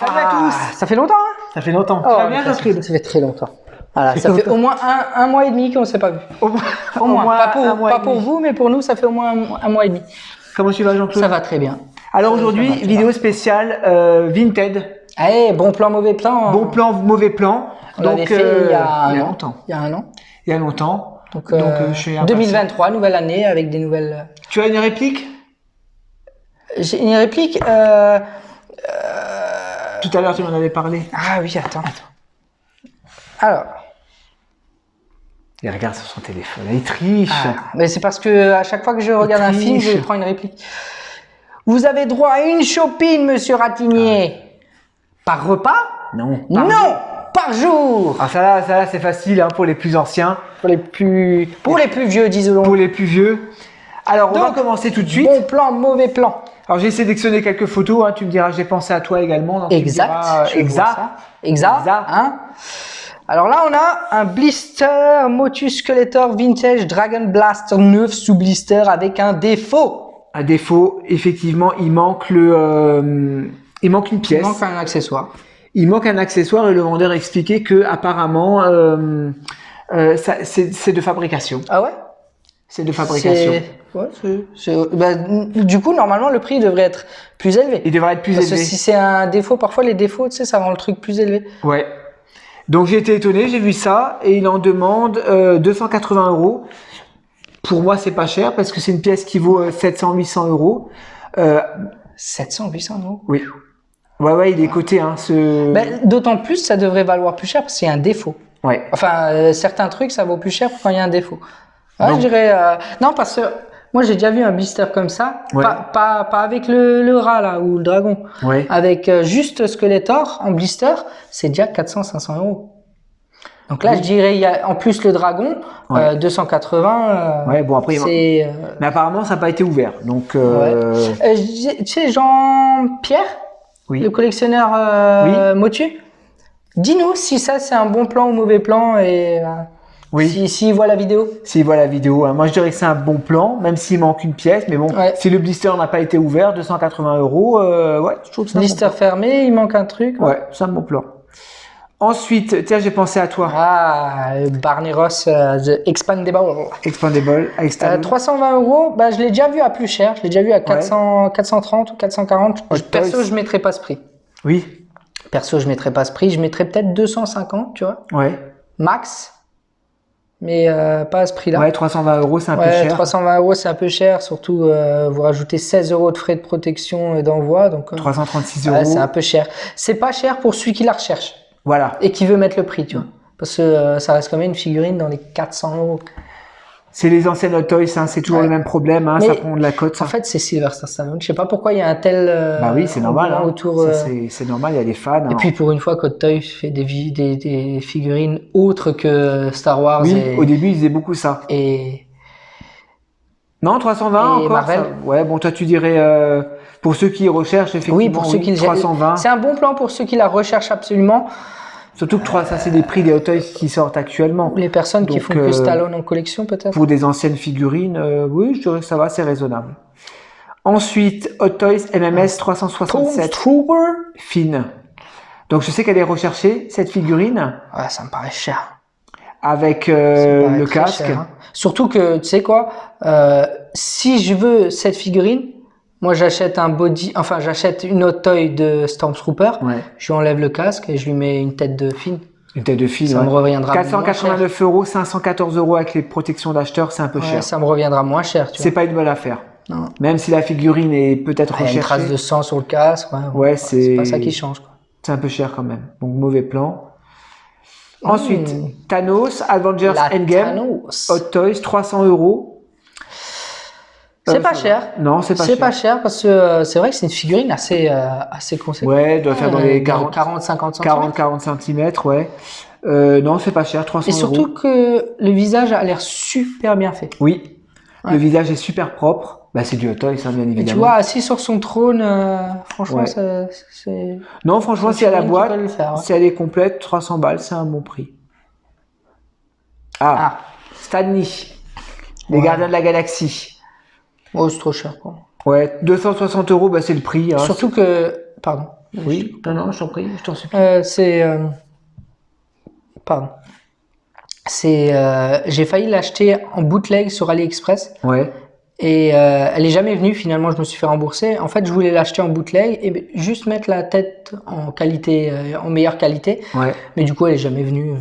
Salut à tous. Ça fait longtemps, hein? Ça fait longtemps. Oh, Ça va bien, Jean-Claude? Ça fait très longtemps. Voilà, ça fait au moins un mois et demi qu'on ne s'est pas vu. Au moins Pas pour vous, mais pour nous, ça fait au moins un mois et demi. Comment tu vas, Jean-Claude? Ça va très bien. Alors aujourd'hui, vidéo spéciale Vinted. Allez, bon plan, mauvais plan. Bon plan, mauvais plan. On l'avait fait il y a longtemps. Il y a un an. Il y a longtemps. Donc je suis impatient. 2023, nouvelle année avec des nouvelles. Tu as une réplique? J'ai une réplique. Tout à l'heure, tu m'en avais parlé. Ah oui, attends. Alors. Il regarde sur son téléphone. Il triche. Mais c'est parce que à chaque fois que je regarde un film, je prends une réplique. Vous avez droit à une chopine, monsieur Ratignier. Par repas? Non. Par jour. Ah, ça là, c'est facile hein, pour les plus anciens. Pour les plus vieux, disons. Pour les plus vieux. Alors, on va commencer tout de suite. Bon plan, mauvais plan. Alors, j'ai sélectionné quelques photos. Hein, tu me diras, j'ai pensé à toi également. Donc Exact. Exact. Hein. Alors là, on a un blister Motus Skeletor Vintage Dragon Blaster 9 sous blister avec un défaut. Un défaut, effectivement, il manque une pièce. Il manque un accessoire. Il manque un accessoire et le vendeur expliquait que apparemment c'est de fabrication. Ah ouais? C'est de fabrication. Du coup, normalement, le prix devrait être plus élevé. Il devrait être plus élevé. Parce que si c'est un défaut, parfois les défauts, tu sais, ça rend le truc plus élevé. Ouais. Donc j'ai été étonné, j'ai vu ça et il en demande 280 €. Pour moi, c'est pas cher parce que c'est une pièce qui vaut 700-800 €. 700-800 €? Oui. Ouais, il est coté. Hein, d'autant plus, ça devrait valoir plus cher parce qu'il y a un défaut. Ouais. Enfin, certains trucs, ça vaut plus cher quand il y a un défaut. Ouais, je dirais... Non, parce que moi, j'ai déjà vu un blister comme ça. Ouais. Pas avec le rat, là, ou le dragon. Ouais. Avec juste Skeletor en blister, c'est déjà 400-500 €. Donc là, je dirais, il y a en plus le dragon, 280. Ouais, bon, après, c'est... Mais apparemment, ça n'a pas été ouvert. Donc, tu sais, Jean-Pierre, oui. le collectionneur Motu, dis-nous si ça, c'est un bon plan ou mauvais plan et s'il voit la vidéo. S'il voit la vidéo. Hein. Moi, je dirais que c'est un bon plan, même s'il manque une pièce. Mais bon, si le blister n'a pas été ouvert, 280 €, je trouve que c'est un blister bon plan. Fermé, il manque un truc. Ouais, c'est un bon plan. Ensuite, tiens, j'ai pensé à toi. Barney Ross, The Expandable. Expandable. 320 €, je l'ai déjà vu à plus cher. Je l'ai déjà vu à 430 ou 440. Perso, je ne mettrais pas ce prix. Oui. Perso, je ne mettrais pas ce prix. Je mettrais peut-être 250, tu vois. Ouais. Max. Mais pas à ce prix-là. Ouais, 320 €, c'est un peu cher. 320 €, c'est un peu cher. Surtout, vous rajoutez 16 € de frais de protection et d'envoi. Donc, 336 €. C'est un peu cher. C'est pas cher pour celui qui la recherche. Voilà. Et qui veut mettre le prix, tu vois. Parce que ça reste quand même une figurine dans les 400 €. C'est les anciennes Hot Toys, hein, c'est toujours le même problème, hein, ça prend de la cote. En fait, c'est Sylvester Stallone. Je sais pas pourquoi il y a un tel. Bah oui, c'est normal. Hein. Autour. C'est normal, il y a des fans. Et puis pour une fois, Hot Toys fait des figurines autres que Star Wars. Oui, au début, ils faisaient beaucoup ça. Non, 320 et encore. Marvel. Ouais, bon, toi, tu dirais pour ceux qui recherchent effectivement. Oui, pour ceux qui 320. C'est un bon plan pour ceux qui la recherchent absolument. Surtout que ça, c'est des prix des Hot Toys qui sortent actuellement. Les personnes qui font que Stallone en collection, peut-être. Pour des anciennes figurines, oui, je dirais que ça va, c'est raisonnable. Ensuite, Hot Toys MMS 367. Trooper. Fine. Donc, je sais qu'elle est recherchée, cette figurine. Ouais, ça me paraît cher. Avec le casque. Cher, hein. Surtout que, tu sais quoi, si je veux cette figurine, moi j'achète j'achète une Hot Toy de Stormtrooper, je lui enlève le casque et je lui mets une tête de Finn. Une tête de Finn, ça me reviendra 489 €, 514 € avec les protections d'acheteur, c'est un peu cher. Ça me reviendra moins cher. C'est pas une bonne affaire. Non. Même si la figurine est peut-être recherchée. Il y a une trace de sang sur le casque. C'est pas ça qui change. C'est un peu cher quand même. Donc mauvais plan. Ensuite, Thanos, Avengers Endgame, Hot Toys, 300 €. C'est pas cher. Non, c'est pas cher. C'est pas cher parce que c'est vrai que c'est une figurine assez conséquente. Ouais, elle doit faire dans les 40-50 cm. 40 cm, ouais. Non, c'est pas cher, 300 €. Et surtout que le visage a l'air super bien fait. Oui, le visage est super propre. Bah, c'est du Hot Toys, hein, bien évidemment. Et tu vois, assis sur son trône, franchement, c'est... Non, franchement, si elle a la boîte, si elle est complète, 300 balles, c'est un bon prix. Stanley, les Gardiens de la Galaxie. Oh, c'est trop cher, quoi. Ouais, 260 €, bah, c'est le prix. Hein. Surtout que... Pardon. Oui, non, je t'en prie, je t'en supplie. Pardon. J'ai failli l'acheter en bootleg sur AliExpress. Ouais. Et elle est jamais venue, finalement je me suis fait rembourser. En fait je voulais l'acheter en bootleg et juste mettre la tête en qualité, en meilleure qualité. Ouais. Mais du coup elle est jamais venue.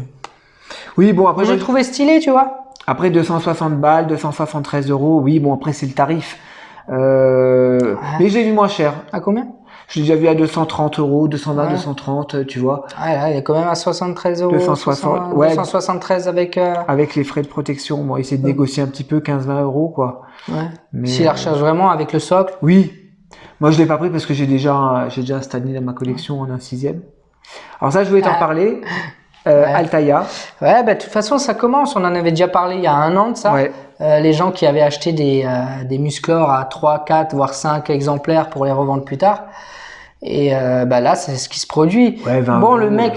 Oui, bon, après. Moi j'ai trouvé stylé, tu vois. Après 260 balles, 273 €, oui, bon, après c'est le tarif. Mais j'ai vu moins cher. À combien? J'ai déjà vu à 230 €, 220, Ouais. 230, tu vois. Ouais, là elle est quand même à 73 €. 260, ouais. 273 avec. Avec les frais de protection, bon, essayer de négocier un petit peu, 15-20 €, quoi. Ouais. Mais, Si la recherche vraiment avec le socle. Oui. Moi, je l'ai pas pris parce que j'ai déjà un Stanley dans ma collection en un 6e. Alors ça, je voulais t'en parler. Altaïa. Ouais, bah, de toute façon, ça commence. On en avait déjà parlé il y a un an de ça. Ouais. Les gens qui avaient acheté des Musclor à 3, 4, voire 5 exemplaires pour les revendre plus tard. Et bah là, c'est ce qui se produit. Ouais, 20 bon, €, le mec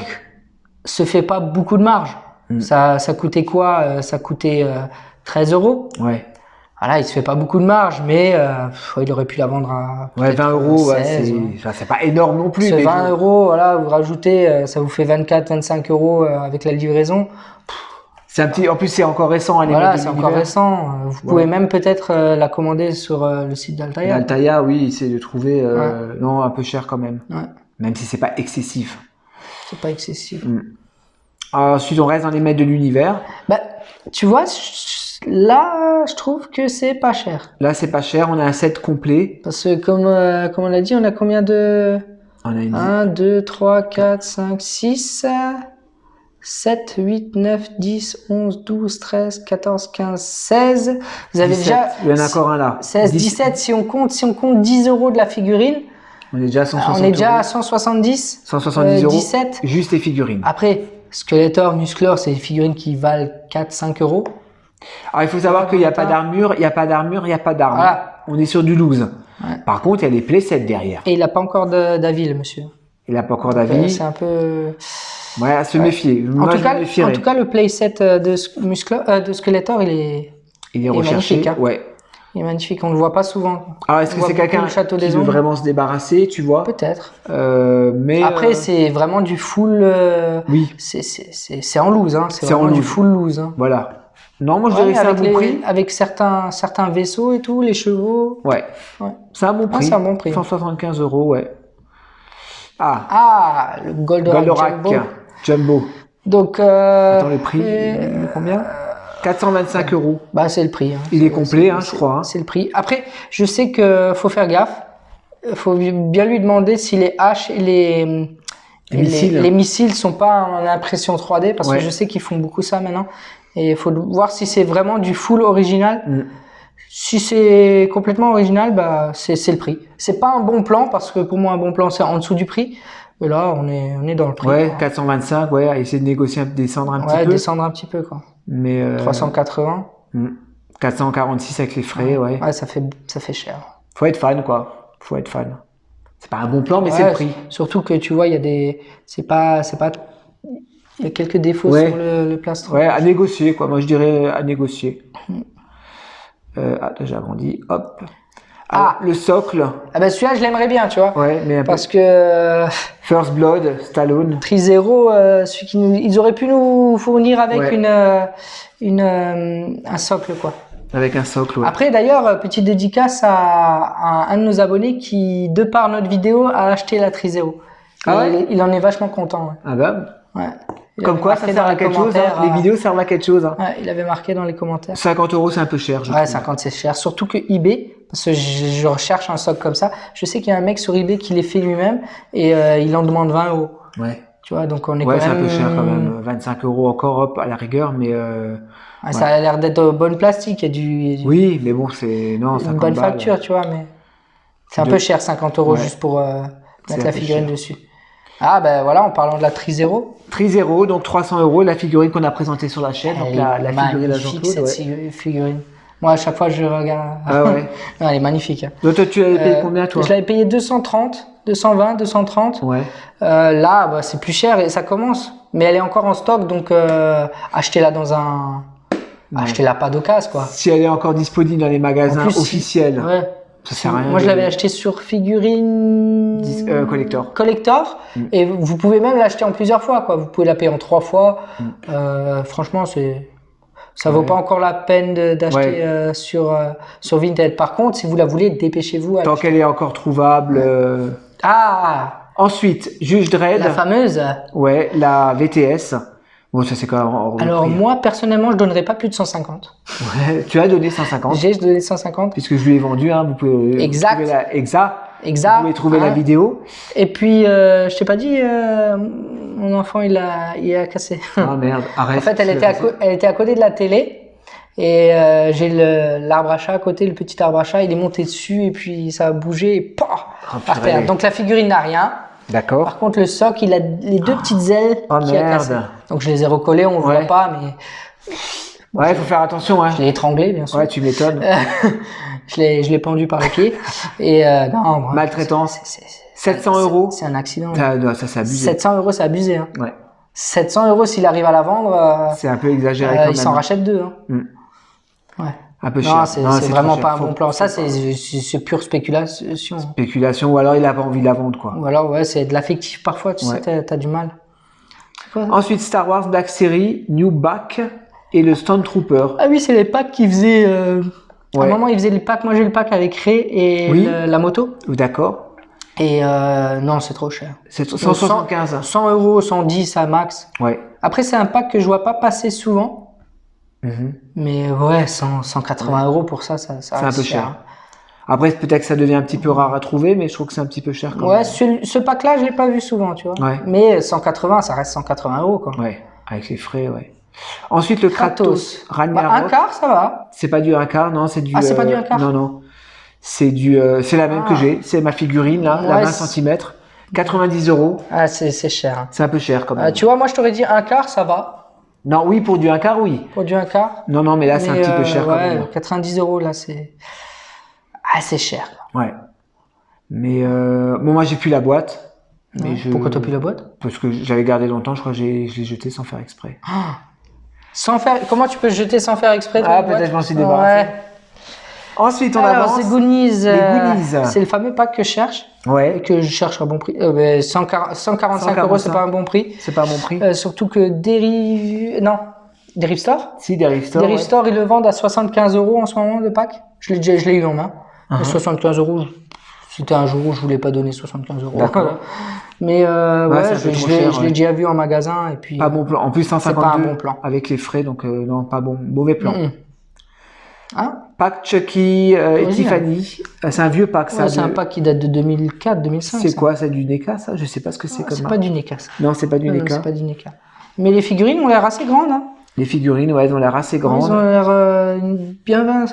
se fait pas beaucoup de marge. Ça coûtait quoi? Ça coûtait 13 €. Ouais. Voilà, il se fait pas beaucoup de marge, mais il aurait pu la vendre à 20 €, ouais, c'est pas énorme non plus. C'est mais 20 €, voilà, vous rajoutez, ça vous fait 24, 25 € avec la livraison. C'est un petit, en plus c'est encore récent, hein, les Voilà, modes de c'est encore l'univers. récent. Vous pouvez même peut-être la commander sur le site d'Altaïa. L'Altaïa, oui, c'est de trouver, non, un peu cher quand même. Ouais. Même si c'est pas excessif. C'est pas excessif. Ensuite, on reste dans les maîtres de l'univers. Bah, tu vois, là, je trouve que c'est pas cher. Là, c'est pas cher, on a un set complet. Parce que comme on l'a dit, on a combien de... On a une 1, 2, 3, 4, 5, 6, 7, 8, 9, 10, 11, 12, 13, 14, 15, 16. Vous avez 17. déjà... Il y en a encore un là. 16, 17, si on compte 10 € de la figurine, On est déjà à 160 on est déjà à €. 170. 170 €. 17. Juste les figurines. Après, Skeletor, Musclor, c'est des figurines qui valent 4-5 €. Alors, il faut savoir qu'il n'y a pas d'armure, il n'y a pas d'armure, il n'y a pas d'arme. Voilà. On est sur du loose. Ouais. Par contre, il y a des playsets derrière. Et il n'a pas encore d'avis, le monsieur. Il n'a pas encore d'avis. C'est un peu... Ouais, à se méfier. Moi, je me méfierais. En tout cas, le playset de Skeletor, il est recherché. magnifique. Hein. Ouais. Il est magnifique, on ne le voit pas souvent. Alors, est-ce que c'est quelqu'un qui veut vraiment se débarrasser, tu vois? Peut-être. Mais après, c'est vraiment du full... oui. C'est en loose, hein. C'est vraiment en du loose. full loose. Hein. Voilà. Non, moi je dirais que c'est un bon prix. Avec certains vaisseaux et tout, les chevaux. Ouais. C'est un bon prix. C'est un bon prix. 175 €, ouais. Le Goldorak Jumbo. Donc, attends, le prix, il est combien? 425 €. Bah, c'est le prix. Hein. Il est complet, je crois. Hein. C'est le prix. Après, je sais que faut faire gaffe. Faut bien lui demander si les haches et les missiles sont pas en impression 3D, parce que je sais qu'ils font beaucoup ça maintenant. Et il faut voir si c'est vraiment du full original. Si c'est complètement original, bah, c'est le prix. C'est pas un bon plan, parce que pour moi, un bon plan, c'est en dessous du prix. Mais là, on est dans le prix. Ouais, 425, ouais, essayer de négocier, descendre un petit peu. Ouais, descendre un petit peu, quoi. Mais 380. 446 avec les frais, ouais. Ouais, ça fait cher. Faut être fan, quoi. Faut être fan. C'est pas un bon plan, mais c'est le prix. Surtout que tu vois, il y a des... Il y a quelques défauts sur le plastron. Ouais, à négocier, quoi. Moi, je dirais à négocier. J'ai agrandi. Hop. Alors, le socle. Ah bah celui-là, je l'aimerais bien, tu vois. Ouais, mais parce que... First Blood, Stallone. Trizero, ils auraient pu nous fournir avec un socle, quoi. Avec un socle, ouais. Après, d'ailleurs, petite dédicace à un de nos abonnés qui, de par notre vidéo, a acheté la Trizero. Il en est vachement content. Ouais. Ah bah. Ouais. Comme quoi, ça sert à quelque chose. Hein. Les vidéos servent à quelque chose. Hein. Ouais, il avait marqué dans les commentaires. 50 €, c'est un peu cher, je trouve. 50 c'est cher. Surtout que eBay, parce que je recherche un socle comme ça. Je sais qu'il y a un mec sur eBay qui les fait lui-même et il en demande 20 €. Ouais. Tu vois, donc on est quand même... c'est un peu cher quand même. 25 € encore, hop, à la rigueur, mais... Ça a l'air d'être bonne plastique. Il y a du... Oui, mais bon, c'est... Non, 50 une bonne balles. facture, tu vois, mais... C'est un peu cher, 50 € juste pour mettre la figurine dessus. Ah ben voilà, en parlant de la Trizero. Trizero, donc 300 €, la figurine qu'on a présentée sur la chaîne. Donc la figurine de Jean-Claude. Cette figurine. Moi, à chaque fois, je regarde. Ah ouais. Non, elle est magnifique. Donc toi, tu l'avais payé combien, toi? Je l'avais payé 230, 220, 230. Ouais. Là, bah, c'est plus cher et ça commence. Mais elle est encore en stock, donc achetez-la dans un... Achetez-la pas d'occasion, quoi. Si elle est encore disponible dans les magasins officiels. Ouais. Ça sert à rien. Moi, je l'avais acheté sur figurine collector. Collector. Et vous pouvez même l'acheter en plusieurs fois, quoi. Vous pouvez la payer en 3 fois. Franchement, ça vaut pas encore la peine d'acheter sur Vinted. Par contre, si vous la voulez, dépêchez-vous. Tant qu'elle est encore trouvable. Ensuite, Judge Dredd. La fameuse. Ouais, la VTS. Bon, ça c'est quand même hors de Alors prix. moi, personnellement, je donnerais pas plus de 150. Ouais, tu as donné 150. J'ai donné 150. Puisque je lui ai vendu, hein, vous pouvez Exact. trouver la exact. Exact. Vous pouvez trouver la vidéo. Et puis, je t'ai pas dit, mon enfant, il a cassé. Ah merde, arrête. En fait, elle était à côté de la télé. Et j'ai l'arbre à chat à côté, le petit arbre à chat, il est monté dessus et puis ça a bougé et par terre. Donc la figurine n'a rien. D'accord. Par contre, le socle, il a les deux petites ailes qui a cassé. Donc je les ai recollées, on ne voit pas, mais... Ouais, il faut faire attention. Hein. Je l'ai étranglé, bien sûr. Ouais, tu m'étonnes. je l'ai pendu par les pieds. Et non, maltraitance. 700 €. C'est un accident. Ça c'est abusé. 700 €, c'est abusé. Hein. Ouais. 700 €, s'il arrive à la vendre... c'est un peu exagéré quand même. Il s'en rachète deux. Hein. Ouais. Un peu cher. C'est vraiment pas un bon plan. Ça, c'est pure spéculation. Spéculation, ou alors il a pas envie de la vendre, quoi. Ou alors, ouais, c'est de l'affectif parfois, tu sais, t'as du mal. Ensuite, Star Wars Black Series, New Back et le Stormtrooper. Ah oui, c'est les packs qui faisaient... À un moment, ils faisaient les packs. Moi, j'ai le pack avec Rey et la moto. D'accord. Et non, c'est trop cher. C'est 175. 100 €, 110 à max. Ouais. Après, c'est un pack que je vois pas passer souvent. Mais ouais, 180 € pour ça c'est un peu cher. Après, peut-être que ça devient un petit peu rare à trouver, mais je trouve que c'est un petit peu cher quand même. Ce pack-là, je l'ai pas vu souvent, tu vois. Ouais. Mais 180, ça reste 180 €, quoi. Ouais, avec les frais, ouais. Ensuite, le Kratos Ragnarok. Un quart, ça va. C'est pas du un quart, non, c'est du... Ah, c'est pas du un quart. Non. C'est la même que j'ai. C'est ma figurine, là, la 20 cm. 90 €. Ah, c'est cher. C'est un peu cher, quand même. Tu vois, moi, je t'aurais dit un quart, ça va. Non, oui, pour du un quart, oui. Pour du un quart. Non, mais là, c'est un petit peu cher, quand même. 90 €, là, c'est... Ah, c'est cher. Ouais. Mais bon, moi, j'ai plus la boîte. Mais Pourquoi t'as plus la boîte? Parce que j'avais gardé longtemps, je crois que je l'ai jeté sans faire exprès. Sans faire... Comment tu peux jeter sans faire exprès? Peut-être je m'en suis débarrassé. Ouais. Ensuite, on avance. Les Goonies. Les Goonies. C'est le fameux pack que je cherche. Ouais. Que je cherche à bon prix. 145 €, c'est pas un bon prix. C'est pas un bon prix. Surtout que Derive Store. Si, Derive Store. Derive Store, ils le vendent à 75 € en ce moment, le pack. Je l'ai eu en main. 75 €. C'était un jour où je voulais pas donner 75 €. D'accord. Mais je l'ai déjà vu en magasin et puis. Pas bon plan. En plus, 152 c'est pas un bon plan. avec les frais, donc non, pas bon. Mauvais plan. Pack Chucky et Tiffany. C'est un vieux pack, ça. C'est un pack qui date de 2004, 2005. C'est quoi, c'est du NECA, ça? Je sais pas ce que c'est comme c'est pas du NECA, ça. Non, c'est pas du NECA. C'est pas du NECA. Mais les figurines ont l'air assez grandes, hein. Les figurines, ouais, elles ont l'air assez grandes. Elles ont l'air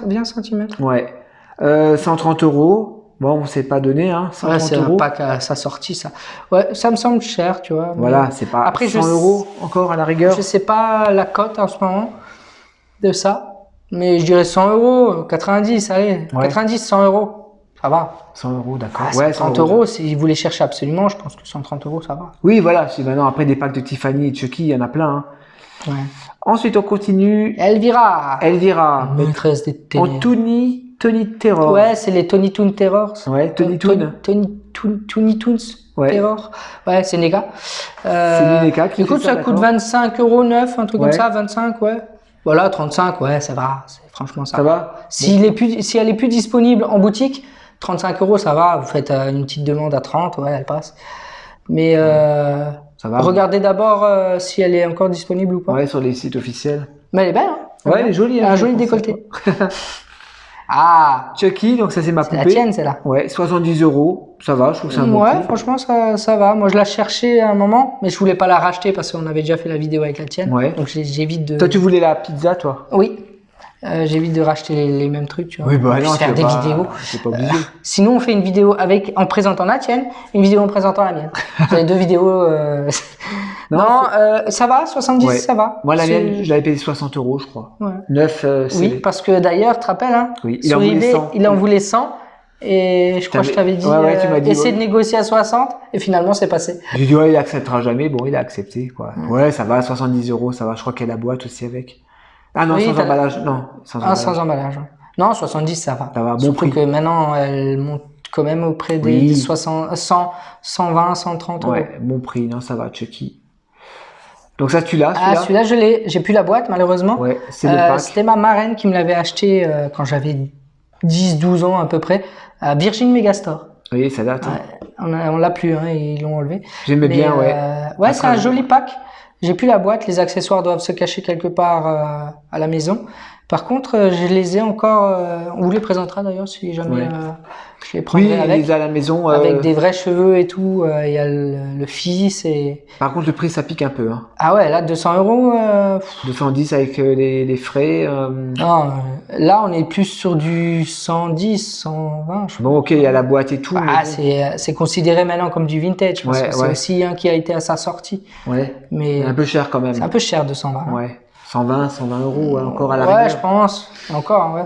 bien centimètres. Ouais. 130 €. Bon, on s'est pas donné, hein. 130 c'est €. un pack à sa sortie, ça. Ouais, ça me semble cher, tu vois. Voilà, c'est pas après, 100 € encore à la rigueur. Je sais pas la cote en ce moment de ça. Mais je dirais 100 €, 90, allez. Ouais. 90, 100 €. Ça va. 100 €, d'accord. 130 €, si vous les cherchez absolument, je pense que 130 €, ça va. Oui, voilà. Maintenant, après des packs de Tiffany et de Chucky, il y en a plein, hein. Ouais. Ensuite, on continue. Elvira. Maîtresse des ténèbres. En Tony Terror. Ouais, c'est les Tony Toon Terror. Ouais, Tony Toon. Tony Toons Terror. Ouais, c'est NECA. C'est NECA qui écoute, ça coûte 25 € neuf, un truc comme ça, 25, ouais. Voilà, 35, ouais, ça va. Franchement, ça va. Si elle est plus disponible en boutique, 35 €, ça va. Vous faites une petite demande à 30, ouais, elle passe. Mais ça va, regardez d'abord si elle est encore disponible ou pas. Ouais, sur les sites officiels. Mais elle est belle, hein. Ouais, elle est jolie. Un joli décolleté. Chucky, donc ça c'est ma poupée. C'est la tienne, c'est là. Ouais, 70 €, ça va, je trouve ça un bon prix. Franchement ça va. Moi je la cherchais à un moment, mais je voulais pas la racheter parce qu'on avait déjà fait la vidéo avec la tienne. Ouais. Donc j'évite de. Toi tu voulais la pizza, toi? Oui. J'évite de racheter les mêmes trucs, tu vois. Oui, bah non, faire des vidéos. C'est pas obligé. Sinon on fait une vidéo en présentant la tienne, une vidéo en présentant la mienne. Vous avez deux vidéos. Non, ça va, 70, ça va. Moi, la mienne, je l'avais payé 60 €, je crois. Ouais. 9 Oui, parce que d'ailleurs, tu te rappelles, hein, oui, sur eBay, il en voulait 100. Et je crois que je t'avais dit, essaie de négocier à 60. Et finalement, c'est passé. J'ai dit, ouais, il acceptera jamais. Bon, il a accepté, quoi. Ouais, ça va, 70 €, ça va. Je crois qu'il y a la boîte aussi avec. Ah non, sans emballage. Non, sans emballage. Non, 70, ça va. Ça va, bon Surtout prix. que maintenant, elle monte quand même auprès des Oui. 60, 100, 120, 130 euros. Ouais, bon prix, non, ça va, Chucky. Donc ça, tu l'as, Ah, celui-là, je l'ai. J'ai plus la boîte, malheureusement. Ouais, c'est le pack. C'était ma marraine qui me l'avait acheté quand j'avais 10-12 ans à peu près, à Virgin Megastore. Oui, ça date. Ouais, on l'a plus, hein, ils l'ont enlevé. J'aimais Mais, bien, ouais. Ouais, c'est un Après, joli pack. J'ai plus la boîte, les accessoires doivent se cacher quelque part à la maison. Par contre, je les ai encore. On vous les présentera d'ailleurs si jamais Ouais. je les prendrai Oui, il avec. les a à la maison. Avec des vrais cheveux et tout. Il y a le fils et. Par contre, le prix, ça pique un peu. Hein. Ah ouais, là 200 euros. 210 avec les frais. Non, là on est plus sur du 110, 120. Je Bon, ok, il y a la boîte et tout. Ah, mais c'est considéré maintenant comme du vintage. Parce Ouais, que c'est ouais. aussi un qui a été à sa sortie. bon. Ouais. Mais C'est un peu cher quand même. c'est un peu cher 220. hein. Ouais. 120, 120 euros, ouais, encore à la Ouais, rigueur. je pense. Encore, ouais.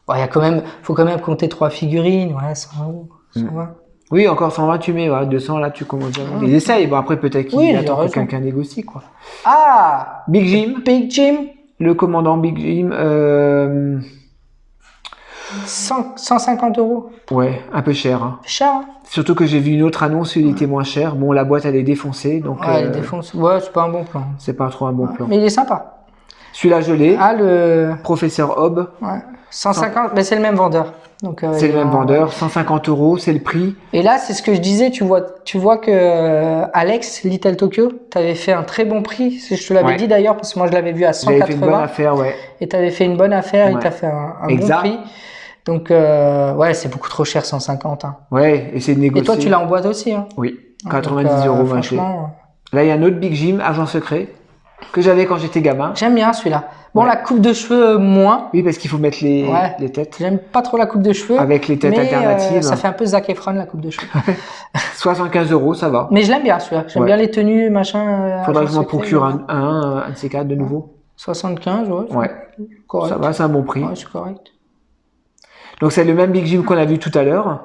Bon, il y a quand même, faut quand même compter 3 figurines. Ouais, 100 euros. 120. Oui, encore 120, tu mets. Ouais, 200, là, tu commences déjà. Ils essayent. Bon, après, peut-être qu'il Oui, il a attend que raison. quelqu'un négocie, quoi. Ah! Big Jim. Big Jim, Le commandant Big Jim. 150 euros. Ouais, un peu cher. Hein. C'est cher, hein? Surtout que j'ai vu une autre annonce, il était moins cher. Bon, la boîte, elle est défoncée, donc Ouais, il défonce. Ouais, c'est pas un bon plan. c'est pas trop un bon plan. Mais il est sympa. Celui-là, je l'ai. Ah, le. Professeur Hobb. Ouais. 150, mais c'est le même vendeur. Donc, C'est il le même en- vendeur. 150 euros, c'est le prix. Et là, c'est ce que je disais, tu vois que Alex, Little Tokyo, t'avais fait un très bon prix. Je te l'avais Ouais. dit d'ailleurs, parce que moi je l'avais vu à J'avais fait une bonne 180. affaire, ouais. Et t'avais fait une bonne affaire, il Ouais. t'a fait un bon Exact. prix. Donc, ouais, c'est beaucoup trop cher, 150. Hein. Ouais, essayer de Et négocier. toi, tu l'as en boîte aussi. Hein. Oui, Donc, 90 euros, moi, j'ai. franchement, Là, il y a un autre Big Jim, agent secret, que j'avais quand j'étais gamin. j'aime bien celui-là. Bon, Ouais. la coupe de cheveux, moins. Oui, parce qu'il faut mettre Ouais. les têtes. J'aime pas trop la coupe de cheveux. Avec les têtes mais, alternatives. ça fait un peu Zac Efron, la coupe de cheveux. 75 euros, ça va. Mais je l'aime bien celui-là. J'aime Ouais. bien les tenues, machin. Faudra que agent je m'en secret, procure un de ces quatre de nouveau. 75, ouais. Ouais, Correct. ça va, c'est un bon prix. Ouais, c'est correct. Donc, c'est le même Big Jim qu'on a vu tout à l'heure.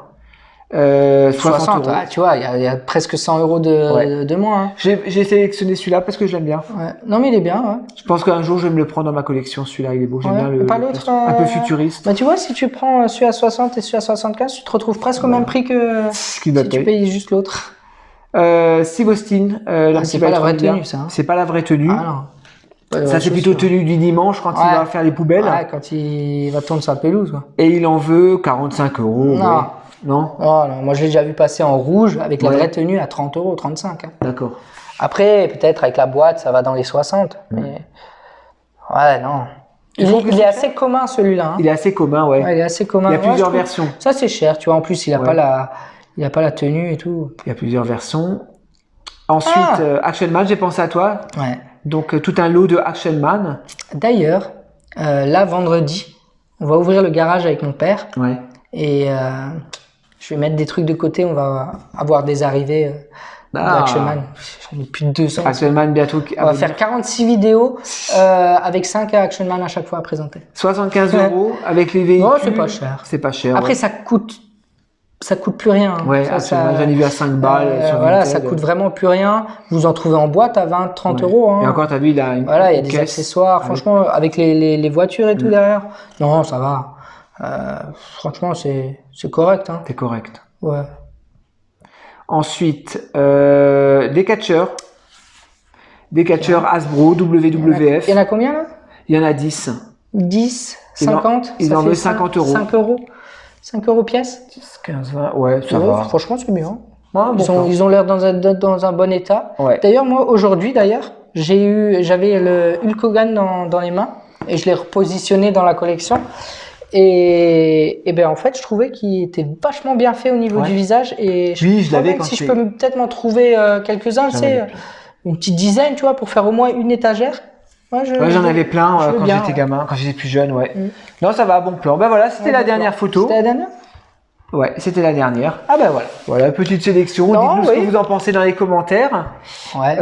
60 euros. ah, tu vois, il y a presque 100 euros de moins. Hein. J'ai sélectionné celui-là parce que je l'aime bien. Ouais. Non, mais il est bien. Ouais. Je pense qu'un jour, je vais me le prendre dans ma collection. Celui-là, il est beau. J'aime Ouais, bien le. pas l'autre, Un peu futuriste. Bah, tu vois, si tu prends celui à 60 et celui à 75, tu te retrouves presque au même prix que Ce qui si tu payes juste l'autre. Steve Austin. c'est pas la vraie tenue, ça. Hein. C'est pas la vraie tenue. Ah non. Ouais, Ça, ouais, c'est plutôt chaussures. tenue du dimanche quand il Ouais. va faire les poubelles. Ouais, quand il va tourner sa pelouse. Quoi. Et il en veut 45 euros. Non. Ouais. Non. Oh, non, moi je l'ai déjà vu passer en rouge avec la Ouais. vraie tenue à 30 euros, 35. Hein. D'accord. Après, peut-être avec la boîte, ça va dans les 60. Mais... Ouais, non. Tu trouves que Il c'est est assez commun celui-là. Hein. Il est assez commun, ouais. Ouais, il est assez commun. Il y a Ouais, plusieurs je trouve- versions. Ça, c'est cher, tu vois. En plus, il a Ouais. pas la tenue et tout. Il y a plusieurs versions. Ensuite, Ah. Action Man, j'ai pensé à toi. Ouais. Donc, tout un lot de Action Man. D'ailleurs, là, vendredi, on va ouvrir le garage avec mon père Ouais. et je vais mettre des trucs de côté. On va avoir des arrivées d'Action Man. J'en ai plus de 200. Action Man bientôt. On va faire 46 vidéos avec 5 Action Man à chaque fois à présenter. 75 euros avec les véhicules. Oh, c'est pas cher. C'est pas cher. Après, ouais. ça coûte plus rien. hein. Ouais, Ça, Action Man, j'en ai vu à 5 balles. Sur voilà, Vinted. ça coûte vraiment plus rien. Vous en trouvez en boîte à 20, 30 Ouais. euros. Hein. Et encore, t'as vu, il a une. Voilà, il y a une des caisse. accessoires. avec- Franchement, avec les voitures et tout derrière. Non, ça va. Franchement, c'est correct. Hein. C'est correct. Ouais. Ensuite, des catcheurs. Des catcheurs Hasbro, WWF. Il y en a combien là? Il y en a 10. 10, Ils en- 50? ils ça en fait veulent 50 euros. 5 euros. 5 euros pièce? 10, 15, 20. Ouais, ça Ouais, va. franchement, c'est bien. Ouais, bon plan. Ils ont l'air dans un bon état. Ouais. D'ailleurs, moi, aujourd'hui, j'avais le Hulk Hogan dans les mains et je l'ai repositionné dans la collection. Et ben en fait, je trouvais qu'il était vachement bien fait au niveau Ouais. du visage. Et Oui, je l'avais même quand si je c'est- peux peut-être m'en trouver quelques-uns, tu J'en sais, avais une petite dizaine, tu vois, pour faire au moins une étagère. Ouais, Ouais, j'en avais plein je veux quand bien, j'étais ouais. gamin, quand j'étais plus jeune, ouais. Mm. Non, ça va, bon plan. Ben voilà, c'était Ouais, la bon dernière plan. photo. C'était la dernière? Ouais, c'était la dernière. Ah ben voilà. Voilà, petite sélection. Non, Dites-nous ce oui. que vous en pensez dans les commentaires. Ouais.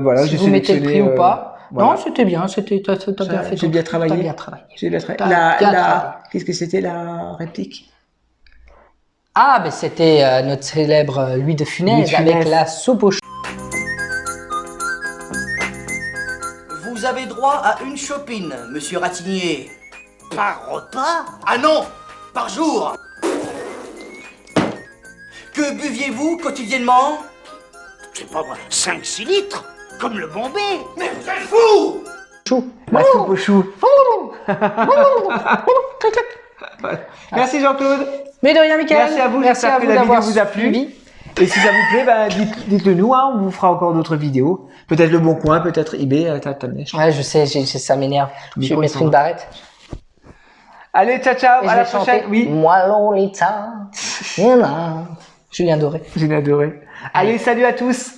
Voilà, si j'ai vous mettez le sélectionné, prix ou pas. voilà. Non, c'était bien. T'as bien fait. J'ai bien travaillé. T'as bien travaillé. J'ai bien tra- T'as la, bien la- travaillé. Qu'est-ce que c'était la réplique? Ah, ben c'était notre célèbre Louis de Funès Louis de Funès. avec la soupe au Vous avez droit à une chopine, monsieur Ratignier. Par repas? Ah non, par jour. Que buviez-vous quotidiennement? C'est pas moi, 5-6 litres, comme le Bombay. Mais vous êtes fou! Chou. La soupe au chou. Merci Jean-Claude. Mais de rien, Mickaël. Merci à vous, Merci j'espère à que vous la vidéo d'avoir vous a plu. suivi. Et si ça vous plaît, bah, dites-le nous, hein, on vous fera encore d'autres vidéos. Peut-être Le Bon Coin, peut-être eBay, Ouais, je sais, ça m'énerve. Je vais mettre une barrette. Allez, ciao, ciao, Et à je la vais prochaine. chanter. Oui, Moi, Lolita. Julien Doré. j'ai adoré. Allez, salut à tous.